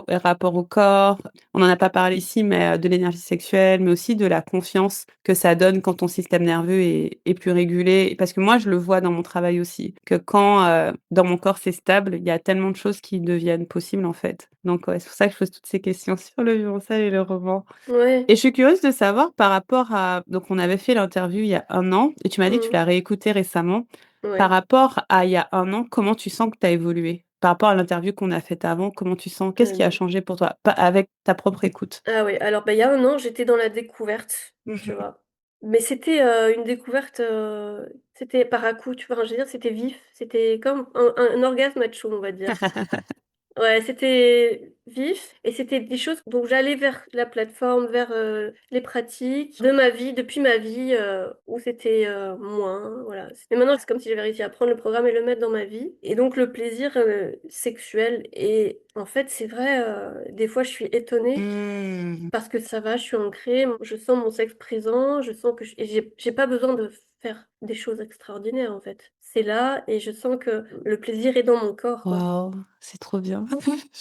rapport au corps. On n'en a pas parlé ici, mais, de l'énergie sexuelle, mais aussi de la confiance que ça donne quand ton système nerveux est plus régulé. Parce que moi, je le vois dans mon travail aussi, que quand, dans mon corps, c'est stable, il y a tellement de choses qui deviennent possibles, en fait. Donc ouais, c'est pour ça que je pose toutes ces questions sur le violoncelle et le roman.
Ouais.
Et je suis curieuse de savoir par rapport à donc on avait fait l'interview il y a 1 an et tu m'as dit que tu
Mmh.
l'as réécoutée récemment. Par
Ouais.
rapport à il y a 1 an, comment tu sens que tu as évolué? Par rapport à l'interview qu'on a faite avant, comment tu sens? Qu'est-ce qui a
Hem,
changé pour toi? Pas avec ta propre écoute.
ah ouais, alors, bah, il y a un an, j'étais dans la découverte, tu
Mmh.
vois? Mais c'était, une découverte, c'était par à-coups, tu vois? Enfin, je veux dire, c'était vif, c'était comme un orgasme à chaud, on va dire. Ouais, c'était vif et c'était des choses donc j'allais vers la plateforme, vers, les pratiques de ma vie, depuis ma vie, où c'était, moins, voilà. Et maintenant, c'est comme si j'avais réussi à prendre le programme et le mettre dans ma vie et donc le plaisir, sexuel et en fait, c'est vrai, des fois, je suis étonnée
Mmh.
parce que ça va, je suis ancrée, je sens mon sexe présent, je sens que j'ai pas besoin de faire des choses extraordinaires, en fait. C'est là et je sens que le plaisir est dans mon corps, quoi.
Waouh, c'est trop bien.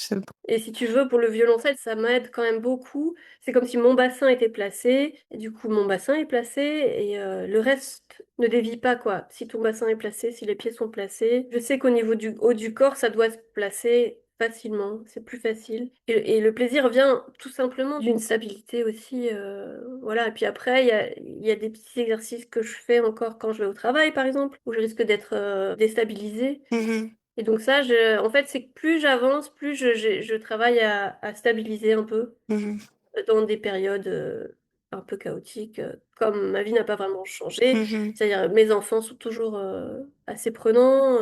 J'aime trop.
Et si tu veux, pour le violoncelle, ça m'aide quand même beaucoup. C'est comme si mon bassin était placé et du coup, mon bassin est placé et le reste ne dévie pas, quoi. Si ton bassin est placé, si les pieds sont placés, je sais qu'au niveau du haut du corps, ça doit se placer facilement, c'est plus facile et le plaisir vient tout simplement d'une stabilité aussi, voilà et puis après il y a des petits exercices que je fais encore quand je vais au travail, par exemple, où je risque d'être, déstabilisée
Mmh.
et donc ça, en fait, c'est que plus j'avance, plus je travaille à stabiliser un peu,
Mmh.
dans des périodes, un peu chaotiques, comme ma vie n'a pas vraiment changé.
Mmh.
C'est-à-dire, mes enfants sont toujours, assez prenants,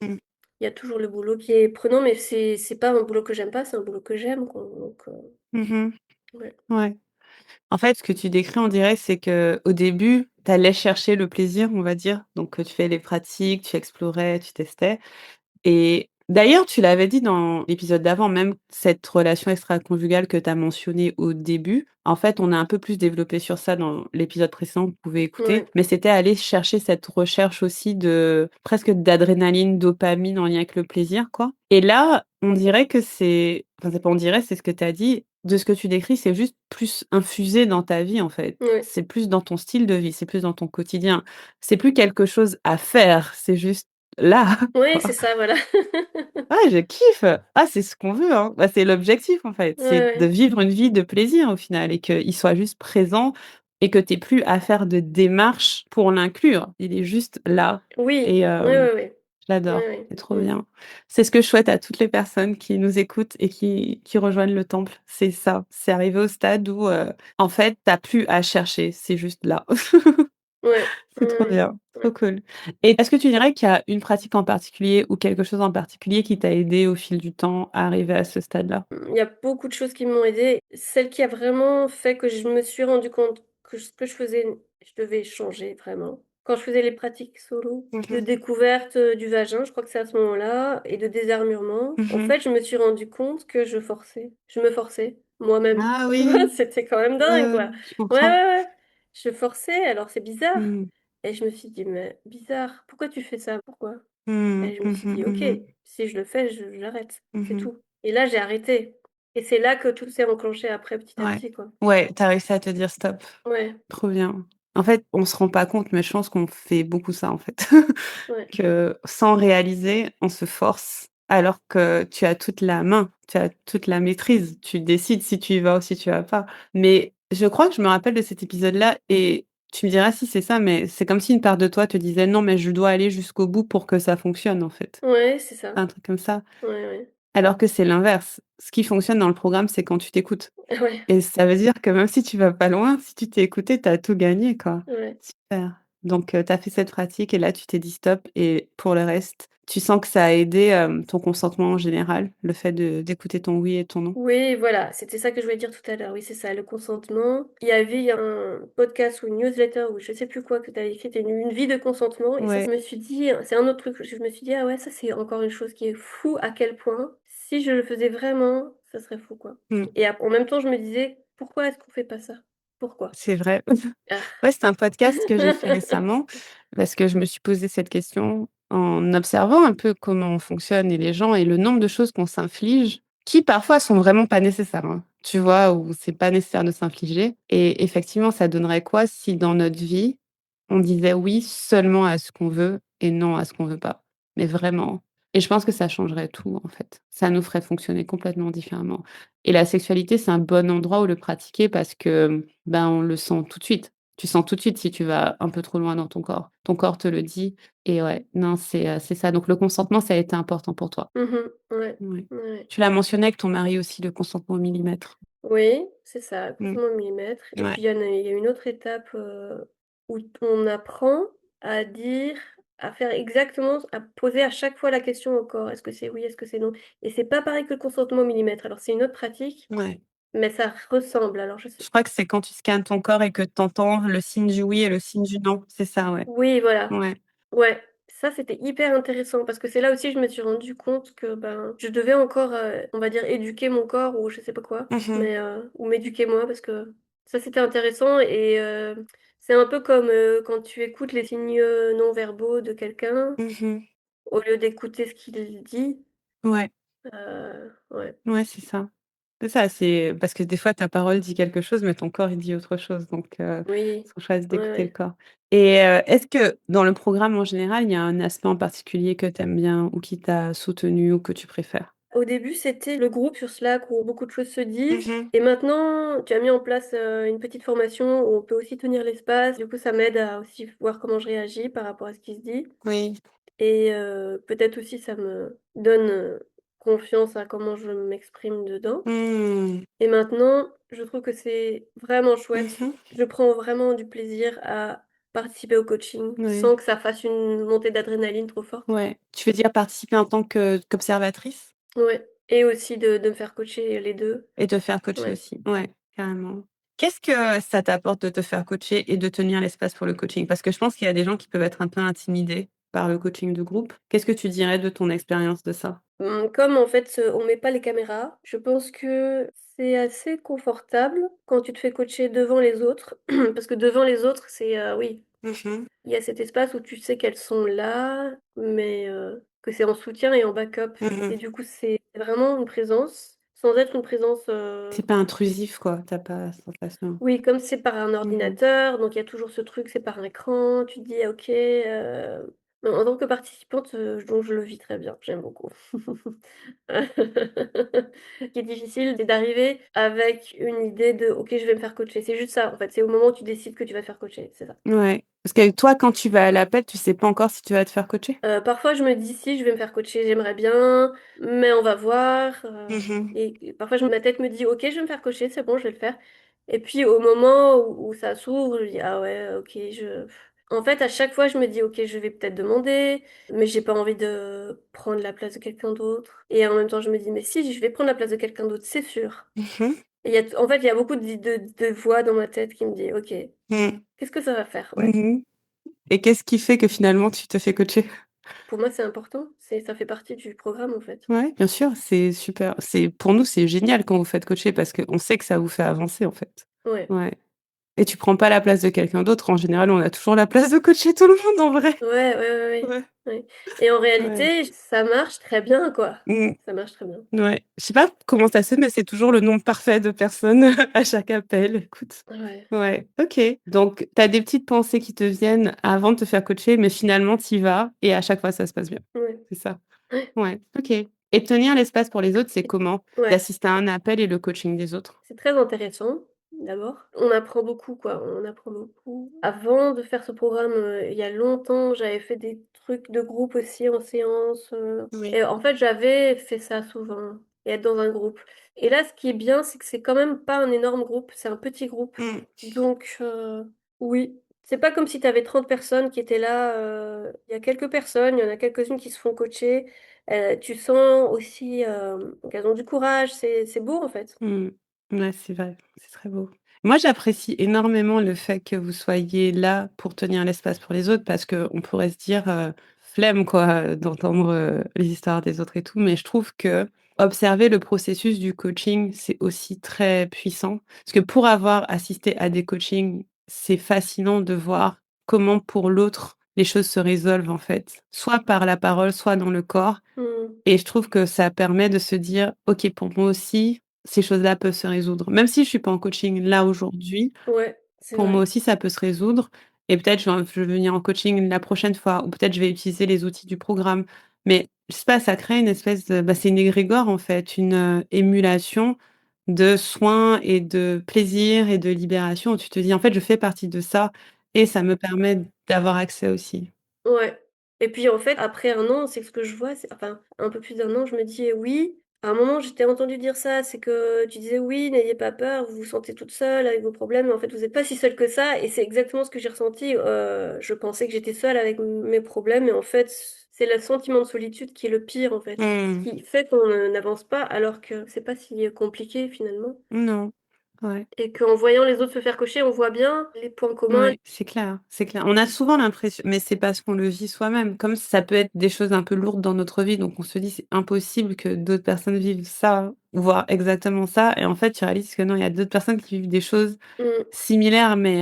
Mmh.
il y a toujours le boulot qui est prenant, mais c'est pas un boulot que j'aime pas, c'est un boulot que j'aime, quoi, donc
Mmh.
ouais.
Ouais. En fait, ce que tu décris, on dirait, c'est que au début, tu allais chercher le plaisir, on va dire. Donc, tu fais les pratiques, tu explorais, tu testais. Et d'ailleurs, tu l'avais dit dans l'épisode d'avant, même cette relation extra-conjugale que tu as mentionnée au début, en fait, on a un peu plus développé sur ça dans l'épisode précédent que vous pouvez écouter,
Ouais,
mais c'était aller chercher cette recherche aussi de presque d'adrénaline, dopamine en lien avec le plaisir, quoi. Et là, on dirait que c'est pas on dirait, c'est ce que tu as dit, de ce que tu décris, c'est juste plus infusé dans ta vie, en fait.
ouais.
C'est plus dans ton style de vie, c'est plus dans ton quotidien. C'est plus quelque chose à faire, c'est juste là,
Ouais, c'est
quoi.
ça, voilà.
Ah, je kiffe! Ah, c'est ce qu'on veut, hein. Bah, c'est l'objectif, en fait.
Ouais,
C'est de
ouais.
vivre une vie de plaisir, au final et qu'il soit juste présent et que tu aies plus à faire de démarches pour l'inclure. Il est juste là
Oui,
et
ouais, ouais, ouais.
J'adore,
Ouais,
c'est trop
ouais.
bien. C'est ce que je souhaite à toutes les personnes qui nous écoutent et qui rejoignent le temple. C'est ça, c'est arriver au stade où, en fait, tu as plus à chercher, c'est juste là.
Ouais,
C'est trop
ouais,
bien, trop
ouais.
cool. Et est-ce que tu dirais qu'il y a une pratique en particulier ou quelque chose en particulier qui t'a aidé au fil du temps à arriver à ce stade-là?
Il y a beaucoup de choses qui m'ont aidée. Celle qui a vraiment fait que je me suis rendu compte que ce que je faisais, je devais changer vraiment. Quand je faisais les pratiques solo
Mmh
de
mh.
découverte, du vagin, je crois que c'est à ce moment-là et de désarmurement, en
Mmh.
fait, je me suis rendu compte que je forçais. Je me forçais moi-même.
Ah oui!
C'était quand même dingue,
Ouais,
quoi.
je
Ouais,
comprends.
ouais, ouais. Je forçais, alors c'est bizarre
Mmh.
et je me suis dit: «Mais bizarre, pourquoi tu fais ça? Pourquoi?»
Mmh.
Et je me
Mmh
suis
mh,
dit: «OK,
mmh.
si je le fais, je j'arrête, c'est
Mmh.
tout». Et là, j'ai arrêté et c'est là que tout s'est enclenché après petit à
Ouais.
petit, quoi.
Ouais, tu as réussi à te dire: «Stop».
Ouais,
Trop bien. En fait, on se rend pas compte, mais je pense qu'on fait beaucoup ça, en fait.
ouais,
Que sans réaliser, on se force alors que tu as toute la main, tu as toute la maîtrise. Tu décides si tu y vas ou si tu y vas pas. Mais je crois que je me rappelle de cet épisode-là et tu me diras si c'est ça, mais c'est comme si une part de toi te disait: «Non, mais je dois aller jusqu'au bout pour que ça fonctionne», en fait.
ouais, c'est ça.
Un truc comme ça.
Ouais, ouais.
Alors que c'est l'inverse. Ce qui fonctionne dans le programme, c'est quand tu t'écoutes.
Ouais,
Et ça veut dire que même si tu vas pas loin, si tu t'es écouté, tu as tout gagné, quoi.
ouais.
Super. Donc, tu as fait cette pratique et là, tu t'es dit: «Stop» et pour le reste, tu sens que ça a aidé, ton consentement en général, le fait de d'écouter ton oui et ton non?
Oui, voilà, c'était ça que je voulais dire tout à l'heure. Oui, c'est ça, le consentement. Il y avait un podcast ou une newsletter ou je sais plus quoi que tu avais fait, une vie de consentement et ça,
Ouais.
je me suis dit c'est un autre truc, je me suis dit: «Ah ouais, ça, c'est encore une chose qui est fou à quel point, si je le faisais vraiment, ça serait fou, quoi».
Mmh.
Et ap en même temps, je me disais: «Pourquoi est-ce qu'on fait pas ça? Pourquoi?»
C'est vrai.
Ah.
Ouais, c'est un podcast que j'ai fait récemment parce que je me suis posé cette question en observant un peu comment on fonctionne et les gens et le nombre de choses qu'on s'inflige qui parfois sont vraiment pas nécessaires, hein. Tu vois? Où c'est pas nécessaire de s'infliger et effectivement, ça donnerait quoi si dans notre vie, on disait oui seulement à ce qu'on veut et non à ce qu'on veut pas? Mais vraiment et je pense que ça changerait tout, en fait. Ça nous ferait fonctionner complètement différemment et la sexualité, c'est un bon endroit où le pratiquer parce que, ben, on le sent tout de suite. Tu sens tout de suite si tu vas un peu trop loin dans ton corps. Ton corps te le dit et ouais, non, c'est ça. Donc le consentement, ça a été important pour toi?
Mmh. Ouais,
Oui.
ouais.
Tu l'as mentionné avec ton mari aussi, le consentement au millimètre.
Oui, c'est ça,
Mmh.
consentement au millimètre et
Ouais.
puis il y a une autre étape, où on apprend à dire, à faire exactement à poser à chaque fois la question au corps: «Est-ce que c'est oui? Est-ce que c'est non?» Et c'est pas pareil que le consentement au millimètre. Alors c'est une autre pratique,
Ouais.
mais ça ressemble. Alors je sais
Je crois que c'est quand tu scannes ton corps et que tu entends le signe du oui et le signe du non. C'est ça, ouais.
oui, voilà.
Ouais.
Ouais, ça c'était hyper intéressant parce que c'est là aussi je me suis rendu compte que, ben, je devais encore, on va dire éduquer mon corps ou je sais pas quoi,
Mmh.
mais, ou m'éduquer moi parce que ça c'était intéressant et c'est un peu comme, quand tu écoutes les signes, non verbaux de quelqu'un,
Mmh.
au lieu d'écouter ce qu'il dit,
Ouais.
ouais.
Ouais, c'est ça. C'est ça, c'est parce que des fois ta parole dit quelque chose, mais ton corps il dit autre chose, donc
Oui,
faut choisir
ouais,
d'écouter le
ouais.
corps et est-ce que dans le programme en général, il y a un aspect en particulier que tu aimes bien ou qui t'a soutenu ou que tu préfères?
Au début, c'était le groupe sur Slack où beaucoup de choses se disent
Mmh.
et maintenant, tu as mis en place, une petite formation où on peut aussi tenir l'espace. Du coup, ça m'aide à aussi voir comment je réagis par rapport à ce qui se dit
Oui.
et peut-être aussi ça me donne, confiance à comment je m'exprime dedans
Mmh.
et maintenant, je trouve que c'est vraiment chouette.
Mmh.
Je prends vraiment du plaisir à participer au coaching
Ouais.
sans que ça fasse une montée d'adrénaline trop forte.
Ouais. Tu veux dire participer en tant que qu'observatrice?
Ouais et aussi de me faire coacher les 2.
Et te faire coacher
Ouais.
aussi? Ouais, carrément. Qu'est-ce que ça t'apporte de te faire coacher et de tenir l'espace pour le coaching? Parce que je pense qu'il y a des gens qui peuvent être un peu intimidés par le coaching de groupe. Qu'est-ce que tu dirais de ton expérience de ça?
Comme en fait, on met pas les caméras, je pense que c'est assez confortable quand tu te fais coacher devant les autres. Parce que devant les autres, c'est, oui,
Mmh.
il y a cet espace où tu sais qu'elles sont là, mais que c'est en soutien et en backup et
Mmh.
du coup, c'est vraiment une présence, sans être une présence,
C'est pas intrusif, quoi, tu as pas la sensation.
oui, comme c'est par un
Mmh mh.
ordinateur, donc il y a toujours ce truc, c'est par un écran, tu te dis: «Ah OK», En tant que participante, donc je le vis très bien, j'aime beaucoup. Ce qui est difficile, c'est d'arriver avec une idée de: «OK, je vais me faire coacher». C'est juste ça, en fait, c'est au moment où tu décides que tu vas te faire coacher, c'est ça.
Ouais. Parce que toi, quand tu vas à l'appel, tu sais pas encore si tu vas te faire coacher?
Parfois je me dis: «Si, je vais me faire coacher, j'aimerais bien, mais on va voir»,
Mmh.
et parfois je ma tête me dit: «OK, je vais me faire coacher, c'est bon, je vais le faire», et puis au moment où ça s'ouvre, je dis: «Ah ouais, OK, je». En fait, à chaque fois, je me dis: «OK, je vais peut-être demander, mais j'ai pas envie de prendre la place de quelqu'un d'autre», et en même temps, je me dis: «Mais si, je vais prendre la place de quelqu'un d'autre, c'est sûr».
Mmh.
Et il y a beaucoup de voix dans ma tête qui me dit: «OK,
Mmh.
qu'est-ce que ça va faire?» Ouais.
Mmh. Et qu'est-ce qui fait que finalement tu te fais coacher?
Pour moi, c'est important, ça fait partie du programme, en fait.
Ouais, bien sûr, c'est super. C'est pour nous, c'est génial quand vous faites coacher parce qu'on sait que ça vous fait avancer, en fait.
Ouais.
Ouais. Et tu prends pas la place de quelqu'un d'autre. En général, on a toujours la place de coacher tout le monde en vrai.
Ouais, ouais, ouais, ouais.
Ouais,
Ouais, et en
ouais.
réalité, ça marche très bien, quoi.
Mmh.
Ça marche très bien.
Ouais. Je sais pas comment ça se fait, mais c'est toujours le nombre parfait de personnes à chaque appel. Écoute.
Ouais,
Ouais, OK. Donc tu as des petites pensées qui te viennent avant de te faire coacher, mais finalement tu y vas et à chaque fois ça se passe bien.
ouais,
C'est ça?
ouais,
Ouais, OK. Et tenir l'espace pour les autres, c'est comment?
ouais.
D'assister à un appel et le coaching des autres?
C'est très intéressant, d'abord. On apprend beaucoup, quoi, on apprend beaucoup. Avant de faire ce programme, il y a longtemps, j'avais fait des trucs de groupe aussi en séance,
Oui.
et en fait, j'avais fait ça souvent, et être dans un groupe. Et là, ce qui est bien, c'est que c'est quand même pas un énorme groupe, c'est un petit groupe.
Mmh.
Donc oui, c'est pas comme si tu avais 30 personnes qui étaient là, il y a quelques personnes, il y en a quelques-unes qui se font coacher. Tu sens aussi, qu'elles ont du courage, c'est beau, en fait.
Mmh. Ouais, c'est vrai, c'est très beau. Moi, j'apprécie énormément le fait que vous soyez là pour tenir l'espace pour les autres parce qu'on pourrait se dire, flemme quoi, d'entendre, les histoires des autres et tout, mais je trouve que observer le processus du coaching, c'est aussi très puissant. Parce que pour avoir assisté à des coachings, c'est fascinant de voir comment pour l'autre, les choses se résolvent en fait, soit par la parole, soit dans le corps.
Mmh.
Et je trouve que ça permet de se dire: «OK, pour moi aussi, ces choses-là peuvent se résoudre». Même si je suis pas en coaching là aujourd'hui,
Ouais, c'est
pour moi
vrai.
aussi ça peut se résoudre et peut-être je vais venir en coaching la prochaine fois ou peut-être je vais utiliser les outils du programme. Mais je sais pas, ça crée une espèce de c'est une égrégore en fait, une, émulation de soins et de plaisir et de libération où tu te dis: «En fait, je fais partie de ça et ça me permet d'avoir accès aussi».
Ouais, et puis, en fait, après 1 an, c'est ce que je vois, c'est enfin, un peu plus d'1 an, je me dis: «Oui». À un moment, je t'ai entendu dire ça, c'est que tu disais: «Oui, n'ayez pas peur, vous vous sentez toute seule avec vos problèmes, mais en fait, vous êtes pas si seule que ça», et c'est exactement ce que j'ai ressenti. Je pensais que j'étais seule avec mes problèmes, et en fait, c'est le sentiment de solitude qui est le pire, en fait,
Mmh.
qui fait qu'on, n'avance pas alors que c'est pas si, compliqué finalement,
Non. Ouais.
et qu'en voyant les autres se faire cocher, on voit bien les points communs.
Ouais, c'est clair, c'est clair. On a souvent l'impression mais c'est parce qu'on le vit soi-même. Comme ça peut être des choses un peu lourdes dans notre vie, donc on se dit: «C'est impossible que d'autres personnes vivent ça, voire exactement ça» et en fait, tu réalises que non, il y a d'autres personnes qui vivent des choses
Mmh,
similaires, mais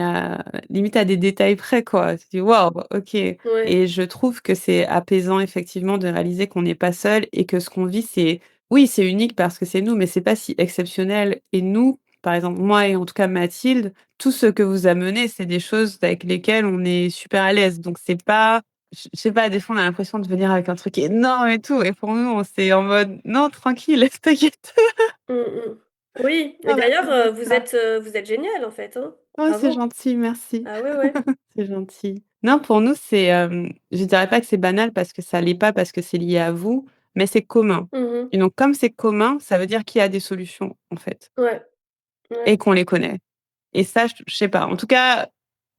limite à des détails près, quoi. Tu dis: «Waouh, OK»
ouais.
et je trouve que c'est apaisant effectivement de réaliser qu'on n'est pas seul et que ce qu'on vit, c'est oui, c'est unique parce que c'est nous, mais c'est pas si exceptionnel et nous, par exemple, moi et en tout cas Mathilde, tout ce que vous amenez, c'est des choses avec lesquelles on est super à l'aise. Donc c'est pas je sais pas, des fois, on a l'impression de venir avec un truc énorme et tout et pour nous, on c'est en mode: «Non, tranquille, t'inquiète».
Mmh mh. Oui, et
On a
d'ailleurs,
plus de ça.
vous êtes génial en fait, hein.
Oh, c'est
Bravo.
gentil, merci.
Ah ouais, ouais.
C'est gentil. Non, pour nous, c'est, je dirais pas que c'est banal parce que ça l'est pas, parce que c'est lié à vous, mais c'est commun
Mmh mh.
et donc comme c'est commun, ça veut dire qu'il y a des solutions, en fait
Ouais, ouais.
et qu'on les connaît. Et ça, je sais pas. En tout cas,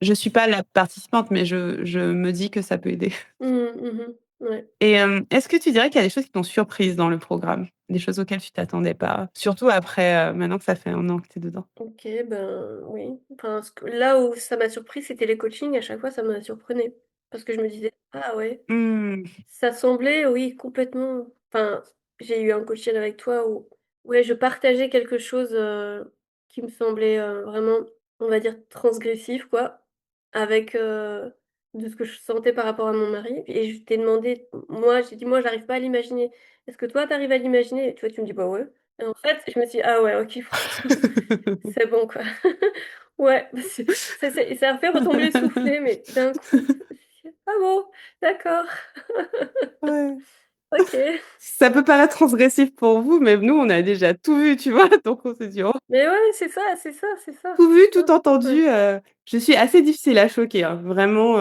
je suis pas la participante, mais je me dis que ça peut aider.
Mmh mh. Mmh mh. Ouais.
Et est-ce que tu dirais qu'il y a des choses qui t'ont surprise dans le programme? Des choses auxquelles tu t'attendais pas? Surtout après, maintenant que ça fait 1 an que tu es dedans.
OK, ben, oui. Enfin, ce que là où ça m'a surpris, c'était les coachings, à chaque fois ça me surprenait. Parce que je me disais: «Ah ouais».
Mmh.
Ça semblait, oui, complètement, enfin, j'ai eu un coaching avec toi où ouais, je partageais quelque chose, qui me semblait, vraiment, on va dire transgressif quoi, avec, de ce que je sentais par rapport à mon mari, et je t'ai demandé, moi, j'ai dit: «Moi, j'arrive pas à l'imaginer. Est-ce que toi, tu arrives à l'imaginer?» Et toi, tu me dis: «Bah ouais», et en fait, je me suis dit: «Ah ouais, OK, franchement, c'est bon quoi». Ouais, c'est ça a fait retomber le soufflet, mais d'un coup. Ah bon? D'accord.
Ouais.
OK.
Ça peut paraître transgressif pour vous, mais nous, on a déjà tout vu, tu vois? Donc on s'est dit: «Oh,
Mais ouais, c'est ça, c'est ça, c'est ça,
tout vu,
c'est ça.
tout
Ouais.
entendu», je suis assez difficile à choquer, hein, vraiment,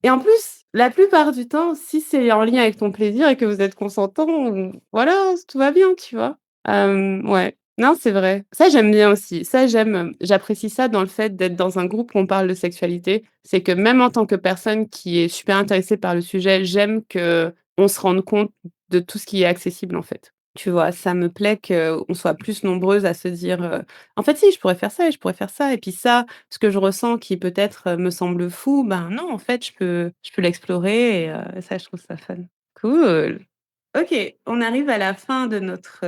et en plus, la plupart du temps, si c'est en lien avec ton plaisir et que vous êtes consentant, voilà, tout va bien, tu vois? Ouais. Non, c'est vrai. Ça, j'aime bien aussi. Ça, j'apprécie ça dans le fait d'être dans un groupe où on parle de sexualité. C'est que même en tant que personne qui est super intéressée par le sujet, j'aime qu'on se rende compte de tout ce qui est accessible, en fait. Tu vois? Ça me plaît qu'on soit plus nombreuses à se dire, «En fait, si, je pourrais faire ça et je pourrais faire ça et puis ça, ce que je ressens qui peut-être, me semble fou, ben non, en fait, je peux l'explorer» et ça, je trouve ça fun. Cool. OK, on arrive à la fin de notre,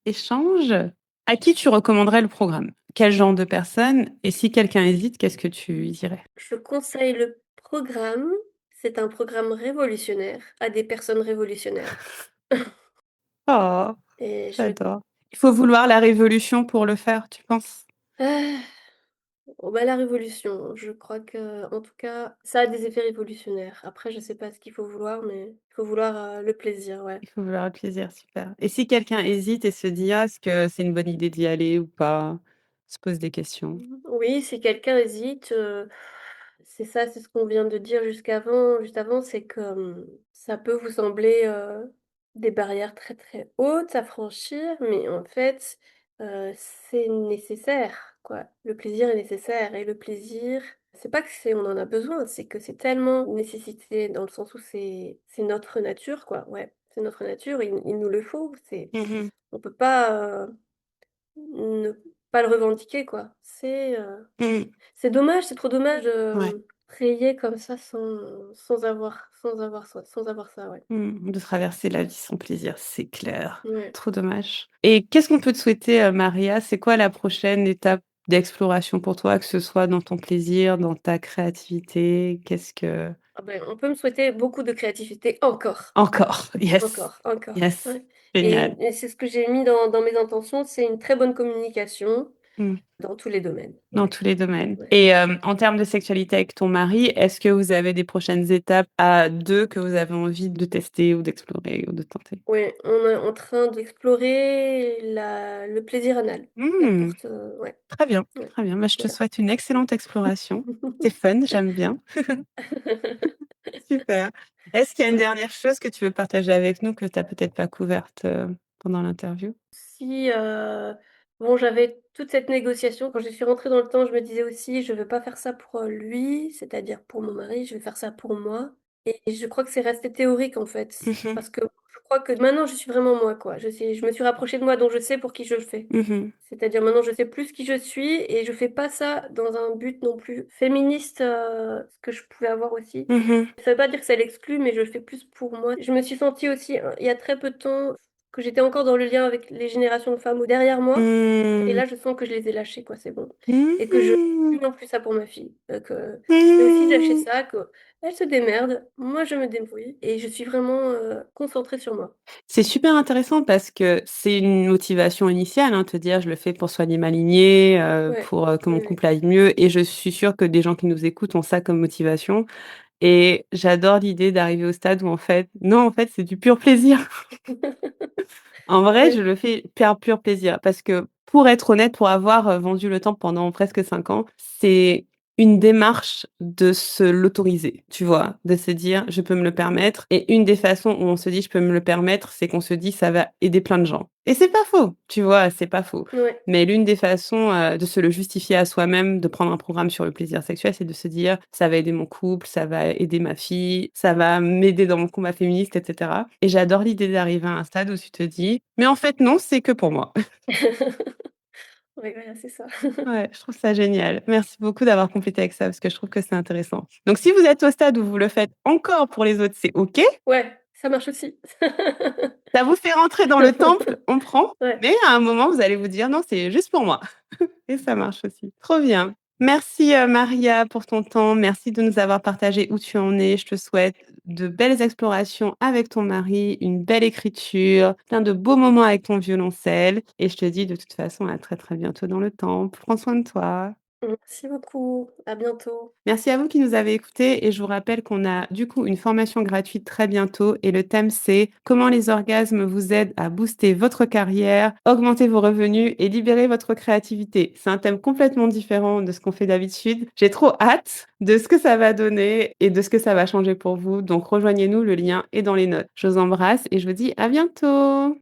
échange. À qui tu recommanderais le programme? Quel genre de personne? Et si quelqu'un hésite, qu'est-ce que tu lui dirais?
Je conseille le programme. C'est un programme révolutionnaire à des personnes révolutionnaires
Oh,
et je
j'adore. Il faut vouloir la révolution pour le faire, tu penses?
ah, oh bah, la révolution, je crois que, en tout cas, ça a des effets révolutionnaires. Après, je sais pas ce qu'il faut vouloir, mais il faut vouloir, le plaisir, ouais.
Il faut vouloir le plaisir, super. Et si quelqu'un hésite et se dit: «Ah, est-ce que c'est une bonne idée d'y aller ou pas?» Se pose des questions.
Oui, si quelqu'un hésite, c'est ça, c'est ce qu'on vient de dire juste avant, c'est que, ça peut vous sembler, des barrières très, très hautes à franchir, mais en fait, c'est nécessaire, quoi. Le plaisir est nécessaire et le plaisir, c'est pas que c'est on en a besoin, c'est que c'est tellement une nécessité dans le sens où c'est notre nature, quoi, ouais. C'est notre nature, il nous le faut, c'est
Mmh mh.
on peut pas, ne pas le revendiquer, quoi.
Mmh.
C'est dommage, c'est trop dommage de,
Ouais.
rayer comme ça sans avoir ça, ouais.
De traverser la vie sans plaisir, c'est clair.
Ouais.
Trop dommage. Et qu'est-ce qu'on peut te souhaiter, Maria? C'est quoi la prochaine étape d'exploration pour toi, que ce soit dans ton plaisir, dans ta créativité? Qu'est-ce que
Ah ben, on peut me souhaiter beaucoup de créativité encore,
encore? Yes,
encore, encore,
yes,
ouais
génial.
et c'est ce que j'ai mis dans mes intentions, c'est une très bonne communication
Mmh.
dans tous les domaines.
Dans
Ouais,
tous les domaines.
ouais.
Et en termes de sexualité avec ton mari, est-ce que vous avez des prochaines étapes à 2 que vous avez envie de tester ou d'explorer ou de tenter?
Ouais, on est en train d'explorer la le plaisir anal, la
Mmh,
porte, ouais,
très bien,
ouais,
très bien. Bah, je te
voilà.
souhaite une excellente exploration. C'est fun, j'aime bien. Super. Est-ce qu'il y a une dernière chose que tu veux partager avec nous que tu as peut-être pas couverte, pendant l'interview?
Si, bon, j'avais toute cette négociation quand je suis rentrée dans le temps, je me disais aussi: «Je veux pas faire ça pour, lui, c'est-à-dire pour mon mari, je vais faire ça pour moi» et je crois que c'est resté théorique, en fait.
Mmh mh.
Parce que je crois que maintenant je suis vraiment moi, quoi. Je me suis rapprochée de moi, donc je sais pour qui je le fais.
Mmh mh.
C'est-à-dire maintenant je sais plus qui je suis et je fais pas ça dans un but non plus féministe, ce que je pouvais avoir aussi.
Mmh mh.
Ça veut pas dire que ça l'exclut, mais je le fais plus pour moi. Je me suis sentie aussi, il y a très peu de temps, que j'étais encore dans le lien avec les générations de femmes ou derrière moi et
Mmh.
là, je sens que je les ai lâchées, quoi, c'est bon et que je veux
Mmh.
plus non plus ça pour ma fille, que j'ai aussi lâché
Mmh.
ça, qu'elle se démerde, moi je me débrouille et je suis vraiment, concentrée sur moi.
C'est super intéressant parce que c'est une motivation initiale, hein, te dire: «Je le fais pour soigner ma lignée,
Ouais,
pour, que mon
oui, oui.
couple aille mieux» et je suis sûre que des gens qui nous écoutent ont ça comme motivation et j'adore l'idée d'arriver au stade où en fait non, en fait, c'est du pur plaisir. En vrai, je
Ouais.
le fais par pur plaisir parce que pour être honnête, pour avoir, vendu le temple pendant presque 5 ans, c'est une démarche de se l'autoriser, tu vois? De se dire: «Je peux me le permettre» et une des façons où on se dit: «Je peux me le permettre», c'est qu'on se dit: «Ça va aider plein de gens» et c'est pas faux, tu vois? C'est pas faux.
Ouais.
Mais l'une des façons, de se le justifier à soi-même, de prendre un programme sur le plaisir sexuel, c'est de se dire: «Ça va aider mon couple, ça va aider ma fille, ça va m'aider dans mon combat féministe» et cetera et j'adore l'idée d'arriver à un stade où tu te dis: «Mais en fait non, c'est que pour moi».
Oui, voilà, c'est ça.
Ouais, je trouve ça génial. Merci beaucoup d'avoir complété avec ça parce que je trouve que c'est intéressant. Donc si vous êtes au stade où vous le faites encore pour les autres, c'est OK.
Ouais, ça marche aussi.
Ça vous fait rentrer dans le temple, on prend,
Ouais.
mais à un moment, vous allez vous dire: «Non, c'est juste pour moi». Et ça marche aussi. Trop bien. Merci, Maria, pour ton temps. Merci de nous avoir partagé où tu en es. Je te souhaite de belles explorations avec ton mari, une belle écriture, plein de beaux moments avec ton violoncelle et je te dis de toute façon à très, très bientôt dans le temple. Prends soin de toi.
Merci beaucoup. À bientôt.
Merci à vous qui nous avez écoutés et je vous rappelle qu'on a du coup une formation gratuite très bientôt et le thème c'est comment les orgasmes vous aident à booster votre carrière, augmenter vos revenus et libérer votre créativité. C'est un thème complètement différent de ce qu'on fait d'habitude. J'ai trop hâte de ce que ça va donner et de ce que ça va changer pour vous. Donc rejoignez-nous, le lien est dans les notes. Je vous embrasse et je vous dis à bientôt.